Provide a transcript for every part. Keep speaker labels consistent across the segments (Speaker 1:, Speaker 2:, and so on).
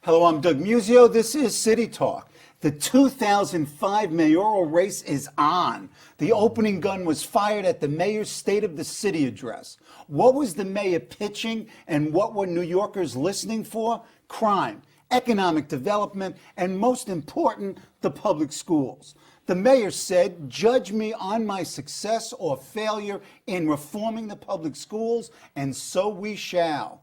Speaker 1: Hello, I'm Doug Muzzio. This is City Talk. The 2005 mayoral race is on. The opening gun was fired at the mayor's State of the City address. What was the mayor pitching and what were New Yorkers listening for? Crime, economic development, and most important, the public schools. The mayor said, "Judge me on my success or failure in reforming the public schools, and so we shall."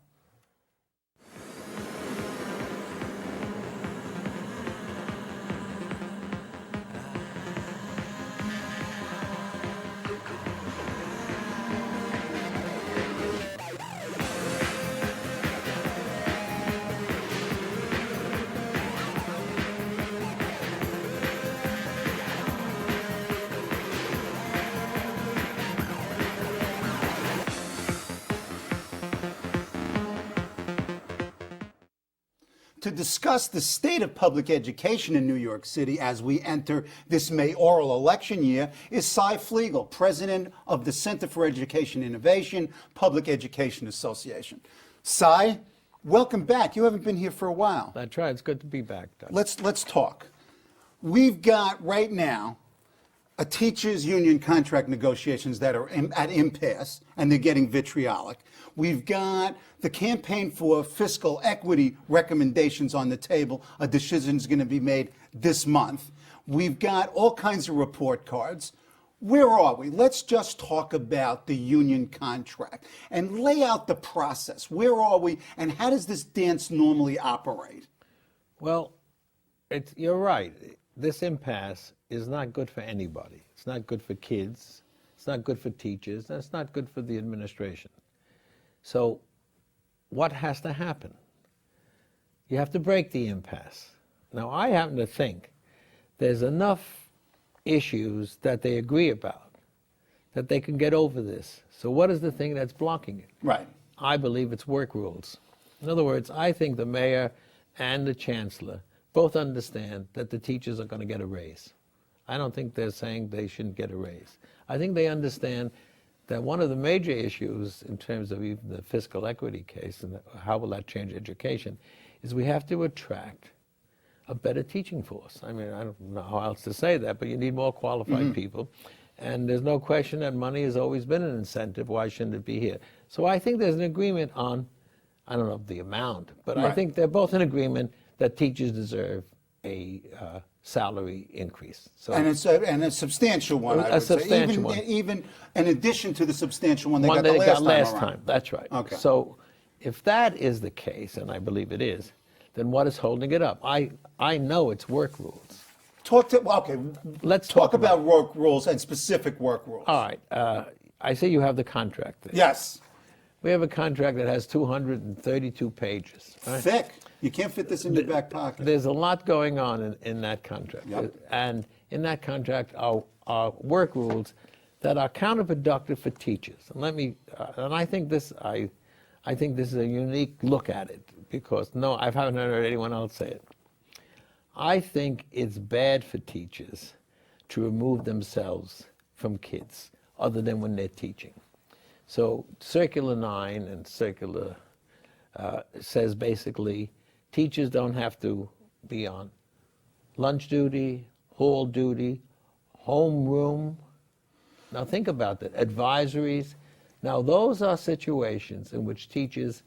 Speaker 1: To discuss the state of public education in New York City as we enter this mayoral election year is Seymor Fliegel, president of the Center for Education Innovation, Public Education Association. Cy, welcome back. You haven't been here for a while.
Speaker 2: That's right. It's good to be back, Doug.
Speaker 1: Let's talk. We've got right now a teachers' union contract negotiations that are at impasse, and they're getting vitriolic. We've got the campaign for fiscal equity recommendations on the table. A decision is going to be made this month. We've got all kinds of report cards. Where are we? Let's just talk about the union contract and lay out the process. Where are we, and how does this dance normally operate?
Speaker 2: Well, you're right. This impasse is not good for anybody. It's not good for kids. It's not good for teachers. And it's not good for the administration. So what has to happen? You have to break the impasse. Now, I happen to think there's enough issues that they agree about that they can get over this. So what is the thing that's blocking it?
Speaker 1: Right.
Speaker 2: I believe it's work rules. In other words, I think the mayor and the chancellor both understand that the teachers are going to get a raise. I don't think they're saying they shouldn't get a raise. I think they understand that one of the major issues in terms of even the fiscal equity case and how will that change education is we have to attract a better teaching force. I mean, I don't know how else to say that, but you need more qualified people. And there's no question that money has always been an incentive. Why shouldn't it be here? So I think there's an agreement on, I don't know the amount, but
Speaker 1: Right.
Speaker 2: I think they're both in agreement that teachers deserve a salary increase. So,
Speaker 1: And a substantial one, I would
Speaker 2: substantial
Speaker 1: say.
Speaker 2: one.
Speaker 1: Even in addition to the substantial one they got
Speaker 2: that
Speaker 1: the
Speaker 2: they
Speaker 1: last
Speaker 2: got last
Speaker 1: time
Speaker 2: time.
Speaker 1: around.
Speaker 2: That's right.
Speaker 1: Okay.
Speaker 2: So if that is the case, and I believe it is, then what is holding it up? I know it's work rules.
Speaker 1: Let's talk about work rules and specific work rules.
Speaker 2: All right. I see you have the contract there.
Speaker 1: Yes.
Speaker 2: We have a contract that has 232 pages. Right?
Speaker 1: Thick. You can't fit this in your back pocket.
Speaker 2: There's a lot going on in that contract.
Speaker 1: Yep.
Speaker 2: And in that contract are work rules that are counterproductive for teachers. And and I think this is a unique look at it because I haven't heard anyone else say it. I think it's bad for teachers to remove themselves from kids other than when they're teaching. So Circular 9 and Circular says basically teachers don't have to be on lunch duty, hall duty, homeroom. Now think about that, advisories. Now those are situations in which teachers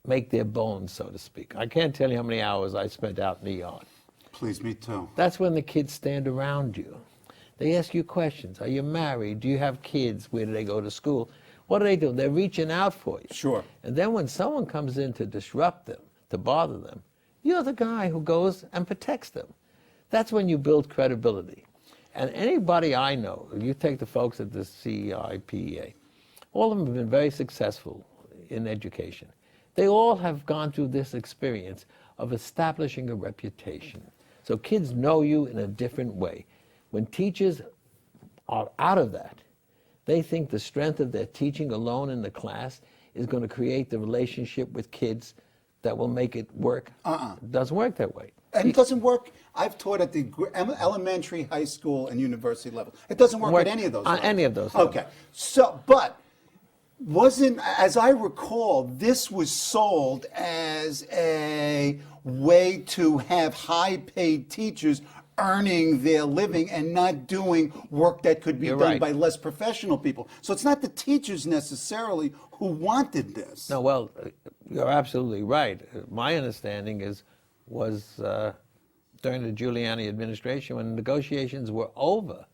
Speaker 2: make their bones, so to speak. I can't tell you how many hours I spent out in the yard.
Speaker 1: Please, me too.
Speaker 2: That's when the kids stand around you. They ask you questions. Are you married? Do you have kids? Where do they go to school? What do? They're reaching out for you.
Speaker 1: Sure.
Speaker 2: And then when someone comes in to disrupt them, to bother them, you're the guy who goes and protects them. That's when you build credibility. And anybody I know, you take the folks at the CEI-PEA, all of them have been very successful in education. They all have gone through this experience of establishing a reputation. So kids know you in a different way. When teachers are out of that, they think the strength of their teaching alone in the class is going to create the relationship with kids that will make it work. It doesn't work that way.
Speaker 1: And it doesn't work. I've taught at the elementary, high school, and university level. It doesn't work at any of those levels.
Speaker 2: Any of those.
Speaker 1: Okay. So, but wasn't, as I recall, this was sold as a way to have high-paid teachers earning their living and not doing work that could be
Speaker 2: You're
Speaker 1: done
Speaker 2: right.
Speaker 1: by less professional people. So it's not the teachers necessarily who wanted this.
Speaker 2: No, well, you're absolutely right. My understanding was during the Giuliani administration, when negotiations were over,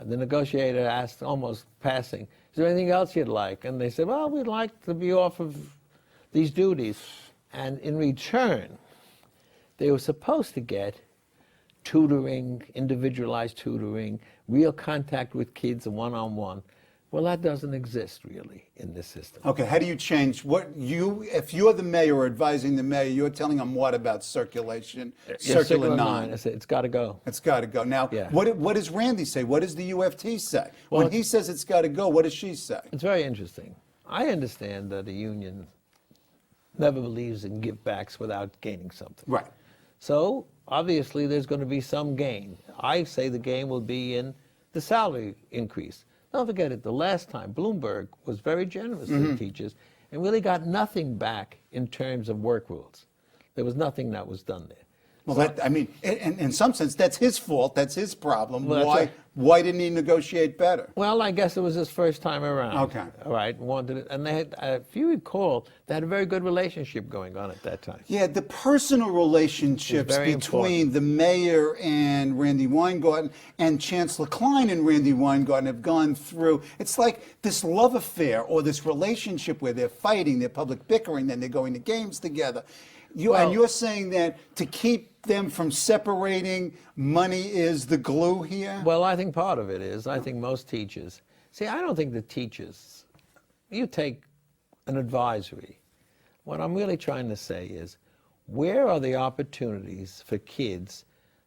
Speaker 2: the negotiator asked, almost passing, is there anything else you'd like? And they said, well, we'd like to be off of these duties. And in return, they were supposed to get tutoring, individualized tutoring, real contact with kids one-on-one. Well, that doesn't exist really in this system.
Speaker 1: Okay, how do you change if you're the mayor or advising the mayor, you're telling them what about circulation, circular 9?
Speaker 2: I said, it's got to go.
Speaker 1: It's got to go. Now,
Speaker 2: Yeah.
Speaker 1: what does Randy say? What does the UFT say?
Speaker 2: Well,
Speaker 1: When he says it's got to go, what does she say?
Speaker 2: It's very interesting. I understand that a union never believes in give-backs without gaining something.
Speaker 1: Right.
Speaker 2: So, obviously, there's going to be some gain. I say the gain will be in the salary increase. Don't forget it, the last time, Bloomberg was very generous to the teachers and really got nothing back in terms of work rules. There was nothing that was done there.
Speaker 1: Well, in some sense, that's his fault. That's his problem.
Speaker 2: Well, that's right.
Speaker 1: Why didn't he negotiate better?
Speaker 2: Well, I guess it was his first time around.
Speaker 1: Okay.
Speaker 2: All right, wanted it, and they had, if you recall, they had a very good relationship going on at that time.
Speaker 1: Yeah, the personal relationships
Speaker 2: very
Speaker 1: between the mayor and Randy Weingarten and Chancellor Klein and Randy Weingarten have gone through, it's like this love affair or this relationship where they're fighting, they're public bickering, then they're going to games together. And you're saying that to keep them from separating, money is the glue here?
Speaker 2: Well, I think part of it is, I think most teachers, see, I don't think the teachers, you take an advisory, what I'm really trying to say is, where are the opportunities for kids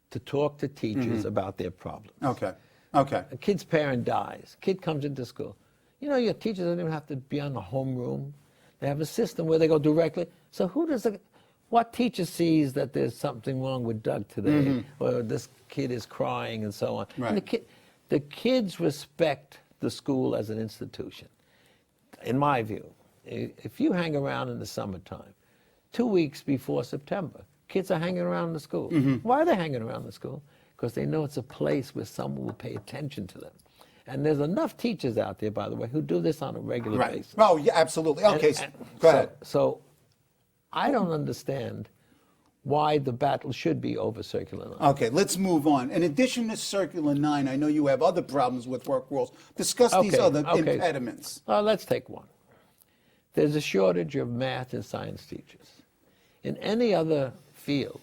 Speaker 2: to talk to teachers about their problems?
Speaker 1: Okay, okay.
Speaker 2: A kid's parent dies, kid comes into school. You know, your teachers don't even have to be on the homeroom. They have a system where they go directly. So what teacher sees that there's something wrong with Doug today, or this kid is crying and so on?
Speaker 1: Right.
Speaker 2: And the kids respect the school as an institution, in my view. If you hang around in the summertime, 2 weeks before September, kids are hanging around the school. Why are they hanging around the school? Because they know it's a place where someone will pay attention to them. And there's enough teachers out there, by the way, who do this on a regular basis.
Speaker 1: Oh, yeah, absolutely. Okay, go ahead.
Speaker 2: So I don't understand why the battle should be over Circular 9.
Speaker 1: Okay, let's move on. In addition to Circular 9, I know you have other problems with work rules. Discuss these other impediments.
Speaker 2: Let's take one. There's a shortage of math and science teachers. In any other field,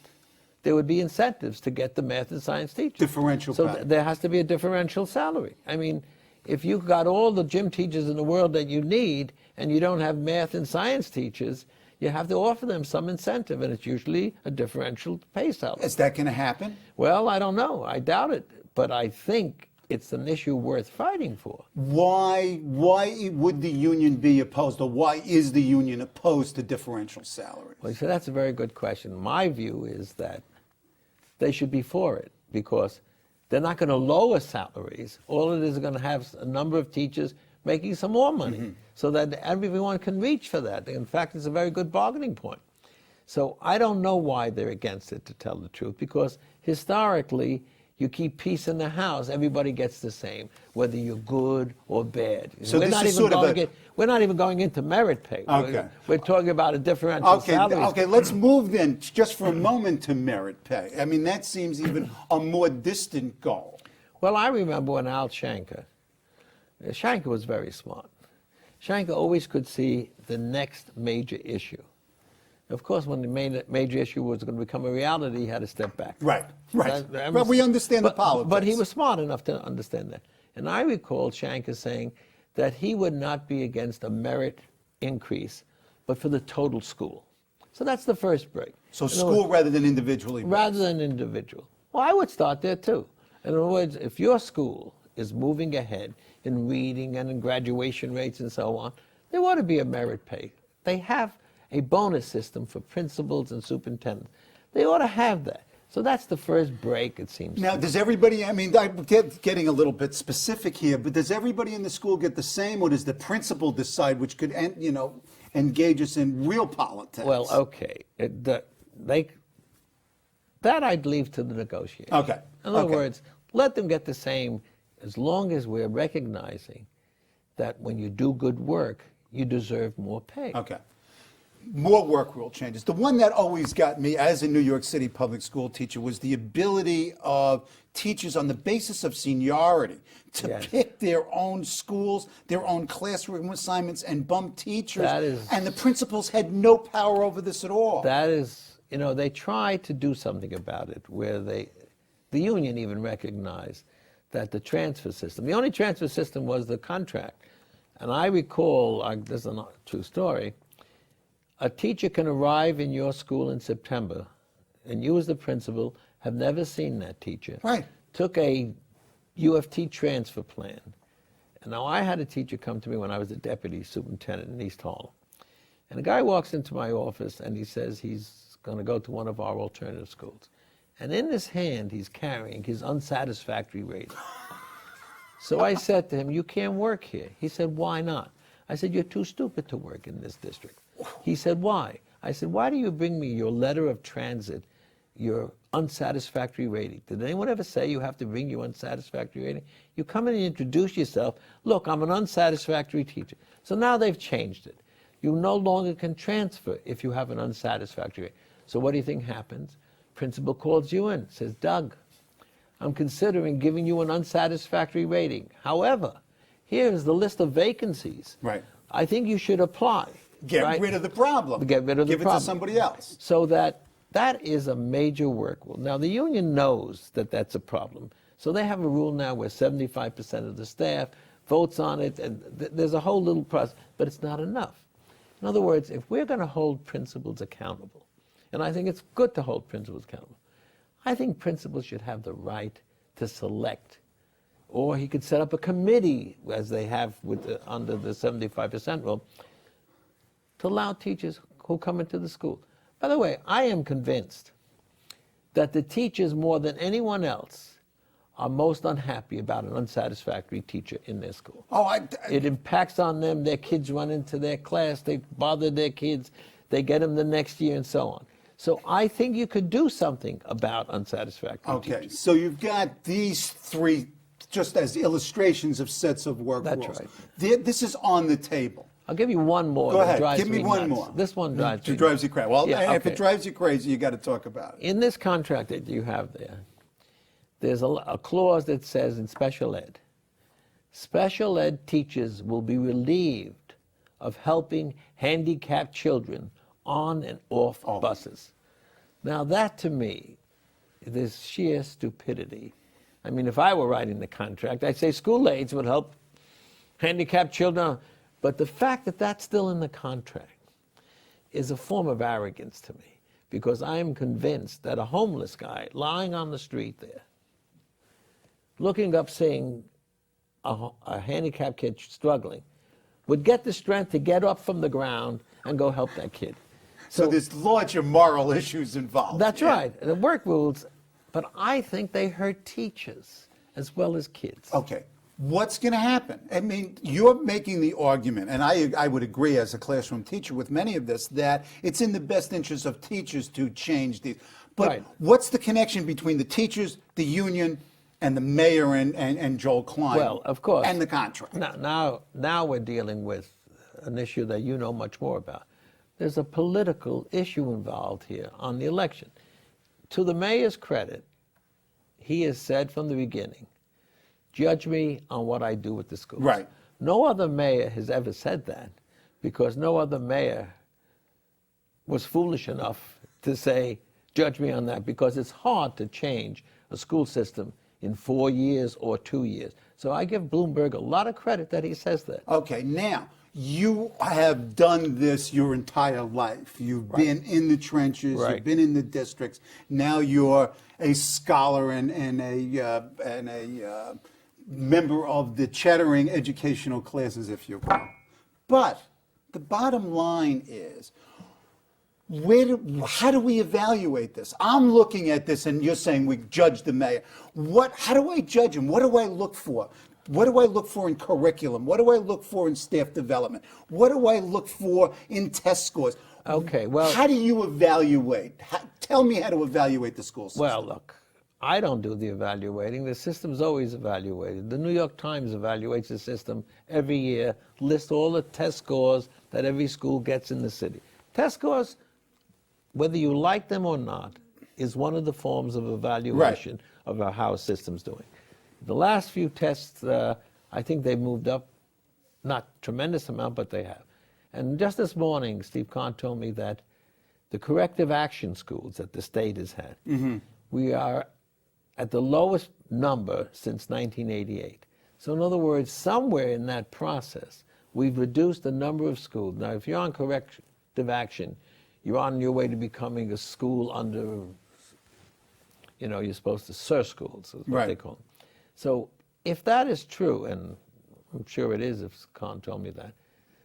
Speaker 2: there would be incentives to get the math and science teachers.
Speaker 1: Differential
Speaker 2: So
Speaker 1: pattern.
Speaker 2: there has to be a differential salary. I mean, if you've got all the gym teachers in the world that you need and you don't have math and science teachers, you have to offer them some incentive, and it's usually a differential pay salary.
Speaker 1: Is that going to happen?
Speaker 2: Well, I don't know. I doubt it. But I think it's an issue worth fighting for.
Speaker 1: Why would the union be opposed, or why is the union opposed to differential salaries?
Speaker 2: Well, so that's a very good question. My view is that they should be for it, because they're not going to lower salaries. All it is going to have a number of teachers making some more money, so that everyone can reach for that. In fact, it's a very good bargaining point. So I don't know why they're against it, to tell the truth, because historically, you keep peace in the house, everybody gets the same, whether you're good or bad.
Speaker 1: So
Speaker 2: we're
Speaker 1: this
Speaker 2: not
Speaker 1: is
Speaker 2: even
Speaker 1: sort of
Speaker 2: we're not even going into merit pay.
Speaker 1: Okay.
Speaker 2: We're talking about a differential salary.
Speaker 1: Okay, let's move then just for a moment to merit pay. I mean, that seems even a more distant goal.
Speaker 2: Well, I remember when Al Shanker was very smart. Shanker always could see the next major issue. Of course, when the major issue was going to become a reality, he had to step back.
Speaker 1: Right. But we understand the politics.
Speaker 2: But he was smart enough to understand that. And I recall Shanker saying that he would not be against a merit increase, but for the total school. So that's the first break.
Speaker 1: So school rather than individually.
Speaker 2: Rather than individual. Well, I would start there too. In other words, if your school is moving ahead in reading and in graduation rates and so on, there ought to be a merit pay. They have a bonus system for principals and superintendents. They ought to have that. So that's the first break, it seems.
Speaker 1: Now, does everybody, I mean, I'm getting a little bit specific here, but does everybody in the school get the same, or does the principal decide, which could, engage us in real politics?
Speaker 2: Well, okay. That I'd leave to the negotiation.
Speaker 1: Okay.
Speaker 2: In other
Speaker 1: Okay.
Speaker 2: words, let them get the same, as long as we're recognizing that when you do good work, you deserve more pay.
Speaker 1: Okay. More work rule changes. The one that always got me as a New York City public school teacher was the ability of teachers on the basis of seniority to
Speaker 2: Yes.
Speaker 1: pick their own schools, their own classroom assignments, and bump teachers.
Speaker 2: That is-
Speaker 1: and the principals had no power over this at all.
Speaker 2: That is, they tried to do something about it, where the union even recognized that the transfer system, the only transfer system was the contract. And I recall, this is a true story, a teacher can arrive in your school in September, and you as the principal have never seen that teacher.
Speaker 1: Right.
Speaker 2: Took a UFT transfer plan. And now I had a teacher come to me when I was a deputy superintendent in East Harlem. And a guy walks into my office and he says he's going to go to one of our alternative schools. And in his hand, he's carrying his unsatisfactory rating. So I said to him, "You can't work here." He said, "Why not?" I said, "You're too stupid to work in this district." He said, "Why?" I said, "Why do you bring me your letter of transit, your unsatisfactory rating? Did anyone ever say you have to bring your unsatisfactory rating? You come in and introduce yourself. Look, I'm an unsatisfactory teacher." So now they've changed it. You no longer can transfer if you have an unsatisfactory rating. So what do you think happens? Principal calls you in, says, "Doug, I'm considering giving you an unsatisfactory rating. However, here's the list of vacancies.
Speaker 1: Right.
Speaker 2: I think you should apply."
Speaker 1: Get
Speaker 2: right?
Speaker 1: rid of the problem.
Speaker 2: Get rid of the
Speaker 1: Give
Speaker 2: problem.
Speaker 1: it to somebody else.
Speaker 2: So that is a major work rule. Now, the union knows that that's a problem. So they have a rule now where 75% of the staff votes on it, and there's a whole little process, but it's not enough. In other words, if we're going to hold principals accountable, and I think it's good to hold principals accountable, I think principals should have the right to select, or he could set up a committee, as they have under the 75% rule, to allow teachers who come into the school. By the way, I am convinced that the teachers, more than anyone else, are most unhappy about an unsatisfactory teacher in their school. It impacts on them. Their kids run into their class. They bother their kids. They get them the next year and so on. So I think you could do something about unsatisfactory teachers.
Speaker 1: Okay, so you've got these three just as illustrations of sets of work
Speaker 2: That's
Speaker 1: rules.
Speaker 2: right.
Speaker 1: This is on the table.
Speaker 2: I'll give you one more.
Speaker 1: Go
Speaker 2: that
Speaker 1: ahead,
Speaker 2: drives
Speaker 1: give me one
Speaker 2: nuts.
Speaker 1: more.
Speaker 2: This one drives me
Speaker 1: It drives
Speaker 2: nuts.
Speaker 1: you crazy. Well,
Speaker 2: Yeah,
Speaker 1: if it
Speaker 2: okay.
Speaker 1: drives you crazy, you got to talk about it.
Speaker 2: In this contract that you have there, there's a clause that says in special ed teachers will be relieved of helping handicapped children on and off buses. Now that to me is sheer stupidity. I mean, if I were writing the contract, I'd say school aides would help handicapped children. But the fact that that's still in the contract is a form of arrogance to me, because I am convinced that a homeless guy lying on the street there, looking up, seeing a handicapped kid struggling, would get the strength to get up from the ground and go help that kid.
Speaker 1: So there's larger moral issues involved.
Speaker 2: That's
Speaker 1: yeah.
Speaker 2: right. The work rules, but I think they hurt teachers as well as kids.
Speaker 1: Okay. What's going to happen? I mean, you're making the argument, and I would agree as a classroom teacher with many of this, that it's in the best interest of teachers to change these. But
Speaker 2: Right.
Speaker 1: what's the connection between the teachers, the union, and the mayor and Joel Klein?
Speaker 2: Well, of course.
Speaker 1: And the contract.
Speaker 2: Now we're dealing with an issue that you know much more about. There's a political issue involved here on the election. To the mayor's credit, he has said from the beginning, judge me on what I do with the schools.
Speaker 1: Right.
Speaker 2: No other mayor has ever said that, because no other mayor was foolish enough to say, judge me on that, because it's hard to change a school system in 4 years or 2 years. So I give Bloomberg a lot of credit that he says that.
Speaker 1: Okay, now, you have done this your entire life. You've been in the trenches,
Speaker 2: Right.
Speaker 1: you've been in the districts. Now you're a scholar and a member of the chattering educational classes, if you will. But the bottom line is, how do we evaluate this? I'm looking at this and you're saying we judge the mayor. How do I judge him? What do I look for? What do I look for in curriculum? What do I look for in staff development? What do I look for in test scores?
Speaker 2: Okay, well,
Speaker 1: how do you evaluate? Tell me how to evaluate the school system.
Speaker 2: well, look, I don't do the evaluating. The system's always evaluated. The New York Times evaluates the system every year, lists all the test scores that every school gets in the city. Test scores, whether you like them or not, is one of the forms of evaluation of how a system's doing. The last few tests, I think they've moved up, not tremendous amount, but they have. And just this morning, Steve Kahn told me that the corrective action schools that the state has had, we are at the lowest number since 1988. So in other words, somewhere in that process, we've reduced the number of schools. Now, if you're on corrective action, you're on your way to becoming a school under, you're supposed to SIR schools, is what they call them. So if that is true, and I'm sure it is if Kahn told me that,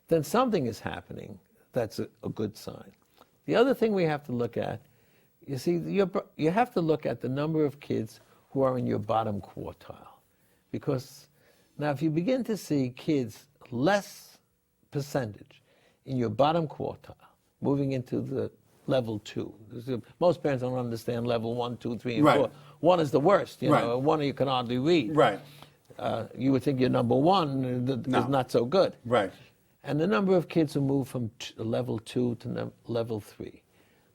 Speaker 2: then something is happening that's a good sign. The other thing we have to look at, you see, you have to look at the number of kids who are in your bottom quartile. Because now if you begin to see kids less percentage in your bottom quartile, moving into the level 2. Most parents don't understand level 1, 2, 3, and 4. 1 is the worst, one you can hardly read. You would think your number 1 is not so good. And the number of kids who move from level 2 to level 3.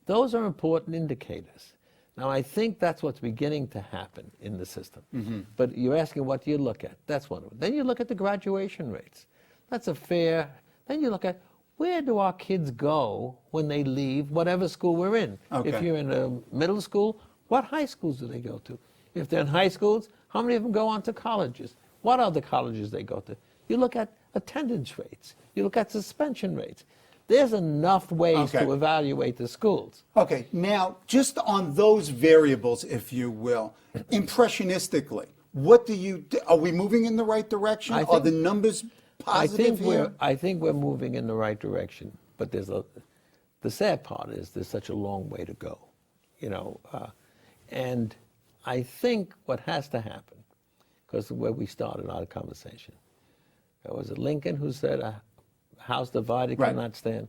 Speaker 2: Those are important indicators. Now, I think that's what's beginning to happen in the system. But you're asking, what do you look at? That's one of them. Then you look at the graduation rates. That's a fair. Then you look at, where do our kids go when they leave whatever school we're in? If you're in a middle school, what high schools do they go to? If they're in high schools, how many of them go on to colleges? What other colleges they go to? You look at attendance rates. You look at suspension rates. There's enough ways to evaluate the schools.
Speaker 1: Okay, now, just on those variables, if you will, impressionistically, what do you do? Are we moving in the right direction? Are the numbers positive here?
Speaker 2: I think we're moving in the right direction, but the sad part is there's such a long way to go, and I think what has to happen, because of where we started our conversation, was it Lincoln who said, a house divided cannot stand?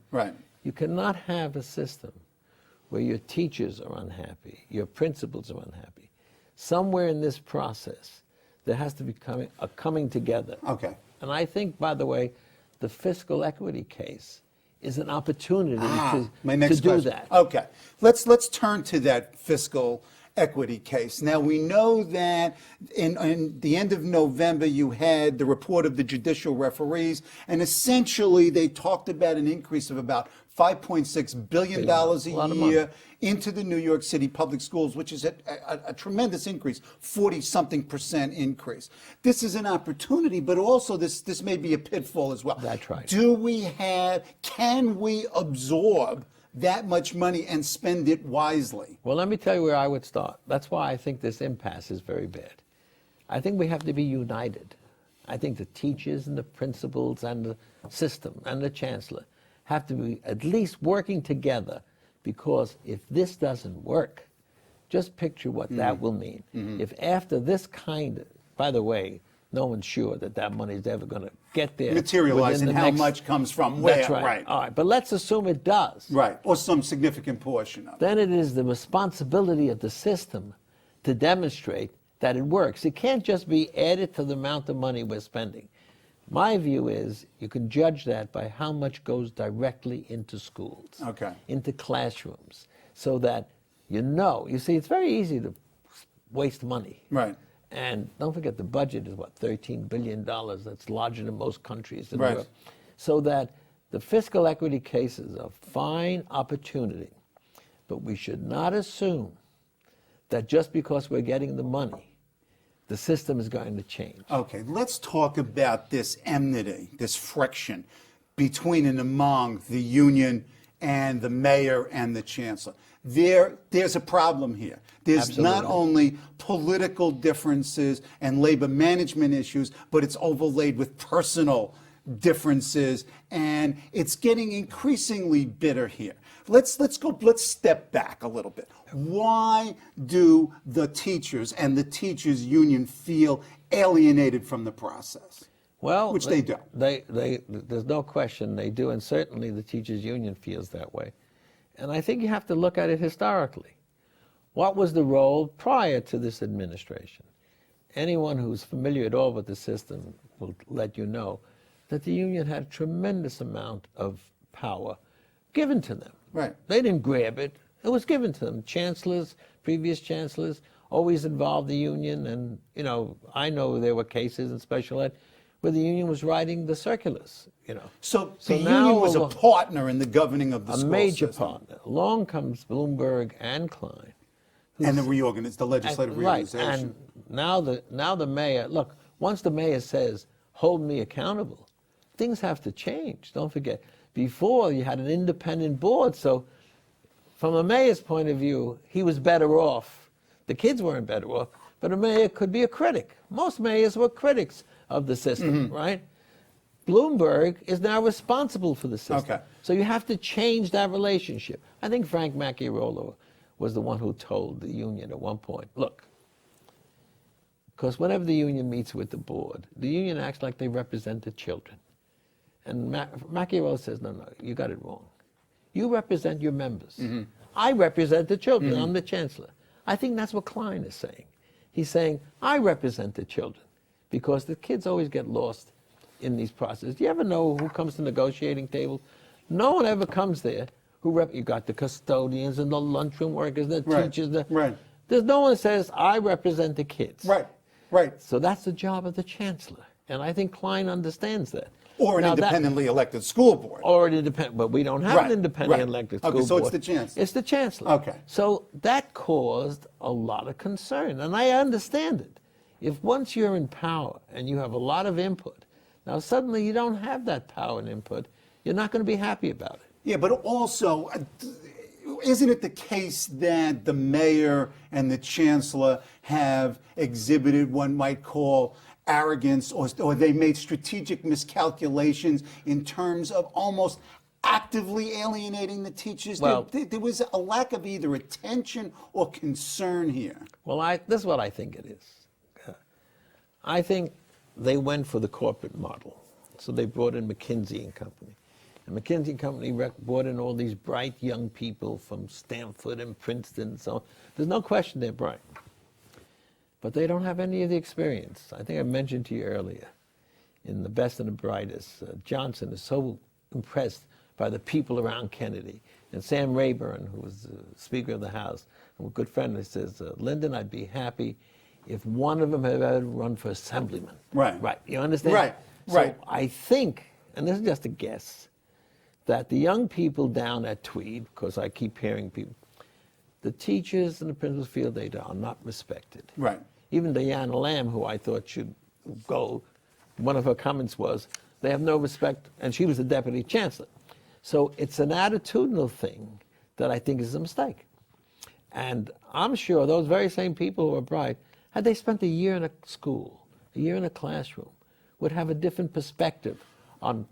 Speaker 2: You cannot have a system where your teachers are unhappy, your principals are unhappy. Somewhere in this process, there has to be a coming together. And I think, by the way, the fiscal equity case is an opportunity to do that.
Speaker 1: Okay, let's turn to that fiscal equity case. Now, we know that in the end of November, you had the report of the judicial referees, and essentially they talked about an increase of about $5.6 billion a year into the New York City public schools, which is a tremendous increase, 40-something% increase. This is an opportunity, but also this may be a pitfall as well.
Speaker 2: That's right.
Speaker 1: Can we absorb that much money and spend it wisely?
Speaker 2: Well, let me tell you where I would start. That's why I think this impasse is very bad. I think we have to be united. I think the teachers and the principals and the system and the chancellor have to be at least working together, because if this doesn't work, just picture what that will mean. If after this by the way, no one's sure that money is ever going to get there.
Speaker 1: Materialize, and how much comes from where.
Speaker 2: That's right. All right, but let's assume it does.
Speaker 1: Or some significant portion of it.
Speaker 2: Then it is the responsibility of the system to demonstrate that it works. It can't just be added to the amount of money we're spending. My view is you can judge that by how much goes directly into schools, into classrooms, so that you see, it's very easy to waste money. And don't forget, the budget is $13 billion. That's larger than most countries in Europe. So that the fiscal equity case is a fine opportunity, but we should not assume that just because we're getting the money, the system is going to change.
Speaker 1: Okay, let's talk about this enmity, this friction between and among the union and the mayor and the chancellor. There's a problem here. There's not only political differences and labor management issues, but it's overlaid with personal differences, and it's getting increasingly bitter here. Let's step back a little bit. Why do the teachers and the teachers union feel alienated from the process?
Speaker 2: Well,
Speaker 1: Which they do.
Speaker 2: There's no question they do, and certainly the teachers union feels that way. And I think you have to look at it historically. What was the role prior to this administration? Anyone who's familiar at all with the system will let you know that the union had a tremendous amount of power given to them.
Speaker 1: Right.
Speaker 2: They didn't grab it. It was given to them. Chancellors, previous chancellors, always involved the union. And, you know, I know there were cases in special ed where the union was writing the circulars, you know.
Speaker 1: So the
Speaker 2: now
Speaker 1: union was a partner in the governing of the school
Speaker 2: a major
Speaker 1: system.
Speaker 2: partner. Along comes Bloomberg and Klein.
Speaker 1: And the legislative reorganization.
Speaker 2: Right, and now the mayor, look, once the mayor says, hold me accountable, things have to change. Don't forget, before you had an independent board, so from a mayor's point of view, he was better off. The kids weren't better off, but a mayor could be a critic. Most mayors were critics of the system, right? Bloomberg is now responsible for the system.
Speaker 1: Okay.
Speaker 2: So you have to change that relationship. I think Frank Macchiarolo was the one who told the union at one point, look, because whenever the union meets with the board, the union acts like they represent the children. And Macchiarolo says, no, you got it wrong. You represent your members. I represent the children. I'm the chancellor. I think that's what Klein is saying. He's saying, I represent the children, because the kids always get lost in these processes. Do you ever know who comes to the negotiating table? No one ever comes there. You got the custodians and the lunchroom workers, the teachers. There's no one that says, I represent the kids.
Speaker 1: Right.
Speaker 2: So that's the job of the chancellor. And I think Klein understands that.
Speaker 1: Or an independently elected school board.
Speaker 2: Or an independent, but we don't have an independently elected school board.
Speaker 1: Okay, so it's the chancellor.
Speaker 2: It's the chancellor.
Speaker 1: Okay.
Speaker 2: So that caused a lot of concern, and I understand it. If once you're in power and you have a lot of input, now suddenly you don't have that power and input, you're not going to be happy about it.
Speaker 1: Yeah, but also, isn't it the case that the mayor and the chancellor have exhibited one might call arrogance, or they made strategic miscalculations in terms of almost actively alienating the teachers?
Speaker 2: Well,
Speaker 1: there was a lack of either attention or concern here.
Speaker 2: Well, this is what I think it is. I think they went for the corporate model. So they brought in McKinsey and Company. And McKinsey and Company brought in all these bright young people from Stanford and Princeton. So there's no question they're bright. But they don't have any of the experience. I think I mentioned to you earlier, in The Best and the Brightest, Johnson is so impressed by the people around Kennedy. And Sam Rayburn, who was the Speaker of the House, and a good friend, he says, Lyndon, I'd be happy if one of them had ever run for assemblyman.
Speaker 1: Right.
Speaker 2: You understand?
Speaker 1: Right.
Speaker 2: So I think, and this is just a guess, that the young people down at Tweed, because I keep hearing people, the teachers and the principals feel they are not respected.
Speaker 1: Right.
Speaker 2: Even Diana Lamb, who I thought should go, one of her comments was, they have no respect, and she was the deputy chancellor. So it's an attitudinal thing that I think is a mistake. And I'm sure those very same people who are bright, had they spent a year in a school, a year in a classroom, would have a different perspective on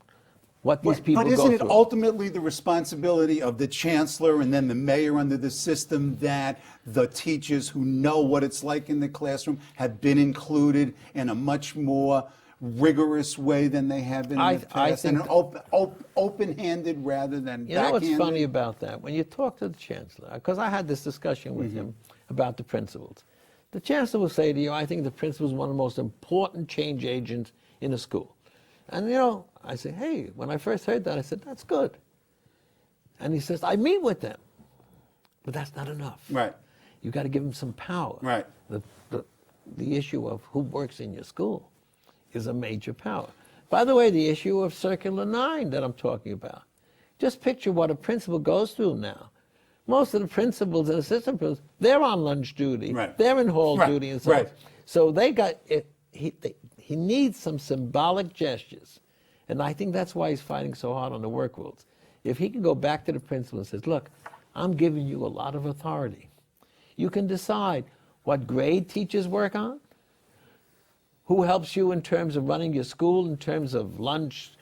Speaker 2: what these people go through.
Speaker 1: But isn't it ultimately the responsibility of the chancellor and then the mayor under the system that the teachers who know what it's like in the classroom have been included in a much more rigorous way than they have been in the past, and an open-handed rather than backhanded?
Speaker 2: You know what's funny about that? When you talk to the chancellor, because I had this discussion with him about the principals, the chancellor will say to you, I think the principal is one of the most important change agents in a school. And, you know, I say, hey, when I first heard that, I said, that's good. And he says, I meet with them. But that's not enough.
Speaker 1: Right.
Speaker 2: You've got to give them some power.
Speaker 1: Right.
Speaker 2: The issue of who works in your school is a major power. By the way, the issue of Circular 9 that I'm talking about. Just picture what a principal goes through now. Most of the principals and assistant principals, they're on lunch duty.
Speaker 1: Right.
Speaker 2: They're in hall duty and so on.
Speaker 1: Right.
Speaker 2: So they got it. He needs some symbolic gestures. And I think that's why he's fighting so hard on the work rules. If he can go back to the principal and says, look, I'm giving you a lot of authority. You can decide what grade teachers work on, who helps you in terms of running your school, in terms of lunch,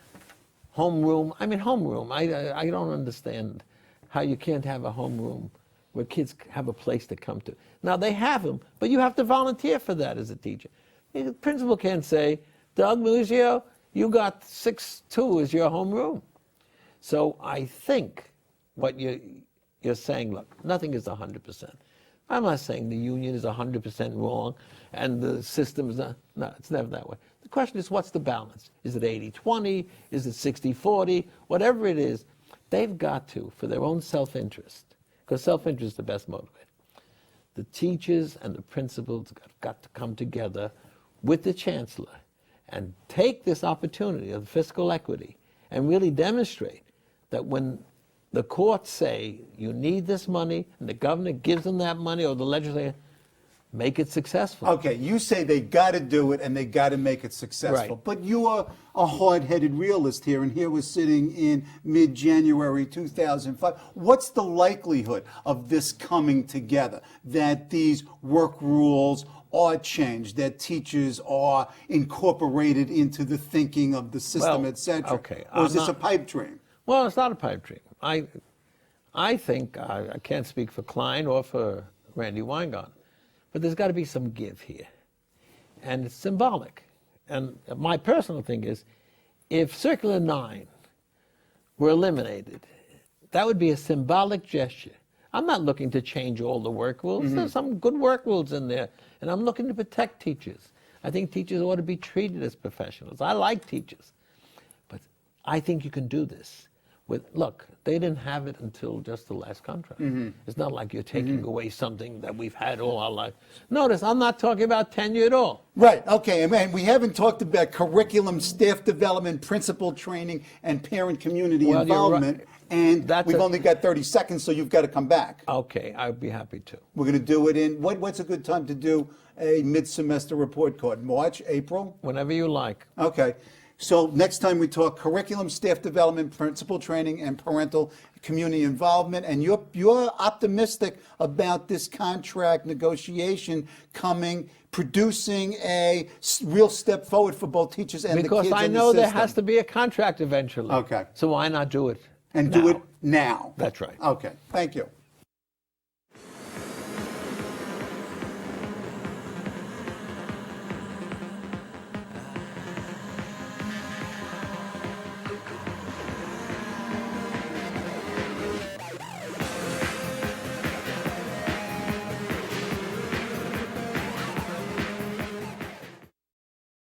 Speaker 2: homeroom. I mean, homeroom. I don't understand how you can't have a homeroom where kids have a place to come to. Now, they have them, but you have to volunteer for that as a teacher. The principal can't say, Doug Muzzio, you got 6-2 as your homeroom. So I think what you're saying, look, nothing is 100%. I'm not saying the union is 100% wrong and the system is not. No, it's never that way. The question is, what's the balance? Is it 80-20? Is it 60-40? Whatever it is, they've got to, for their own self-interest, because self-interest is the best motivator. The teachers and the principals got to come together with the chancellor and take this opportunity of fiscal equity and really demonstrate that when the courts say you need this money and the governor gives them that money, or the legislature, make it successful.
Speaker 1: Okay, you say they got to do it and they got to make it successful.
Speaker 2: Right.
Speaker 1: But you are a hard-headed realist here, and here we're sitting in mid-January 2005. What's the likelihood of this coming together, that these work rules are changed, that teachers are incorporated into the thinking of the system,
Speaker 2: Well,
Speaker 1: etc.?
Speaker 2: okay,
Speaker 1: Or is
Speaker 2: I'm
Speaker 1: this a
Speaker 2: not-
Speaker 1: pipe dream?
Speaker 2: Well, it's not a pipe dream. I think, I can't speak for Klein or for Randy Weingart, but there's got to be some give here. And it's symbolic. And my personal thing is, if Circular 9 were eliminated, that would be a symbolic gesture. I'm not looking to change all the work rules. There's some good work rules in there, and I'm looking to protect teachers. I think teachers ought to be treated as professionals. I like teachers, but I think you can do this. Look, they didn't have it until just the last contract. It's not like you're taking away something that we've had all our life. Notice, I'm not talking about tenure at all.
Speaker 1: Right, okay, and we haven't talked about curriculum, staff development, principal training, and parent community
Speaker 2: Well, you're
Speaker 1: involvement.
Speaker 2: right.
Speaker 1: And
Speaker 2: That's
Speaker 1: we've
Speaker 2: a-
Speaker 1: only got 30 seconds, so you've got to come back.
Speaker 2: Okay, I'd be happy to.
Speaker 1: We're going to do it in, what's a good time to do a mid-semester report card? March, April?
Speaker 2: Whenever you like.
Speaker 1: Okay. So next time we talk curriculum, staff development, principal training, and parental community involvement. And you're optimistic about this contract negotiation coming, producing a real step forward for both teachers and the
Speaker 2: Because
Speaker 1: kids
Speaker 2: I
Speaker 1: in the
Speaker 2: know there
Speaker 1: system.
Speaker 2: has to be a contract eventually.
Speaker 1: Okay.
Speaker 2: So why not do it
Speaker 1: And
Speaker 2: now?
Speaker 1: do it now.
Speaker 2: That's right.
Speaker 1: Okay. Thank you.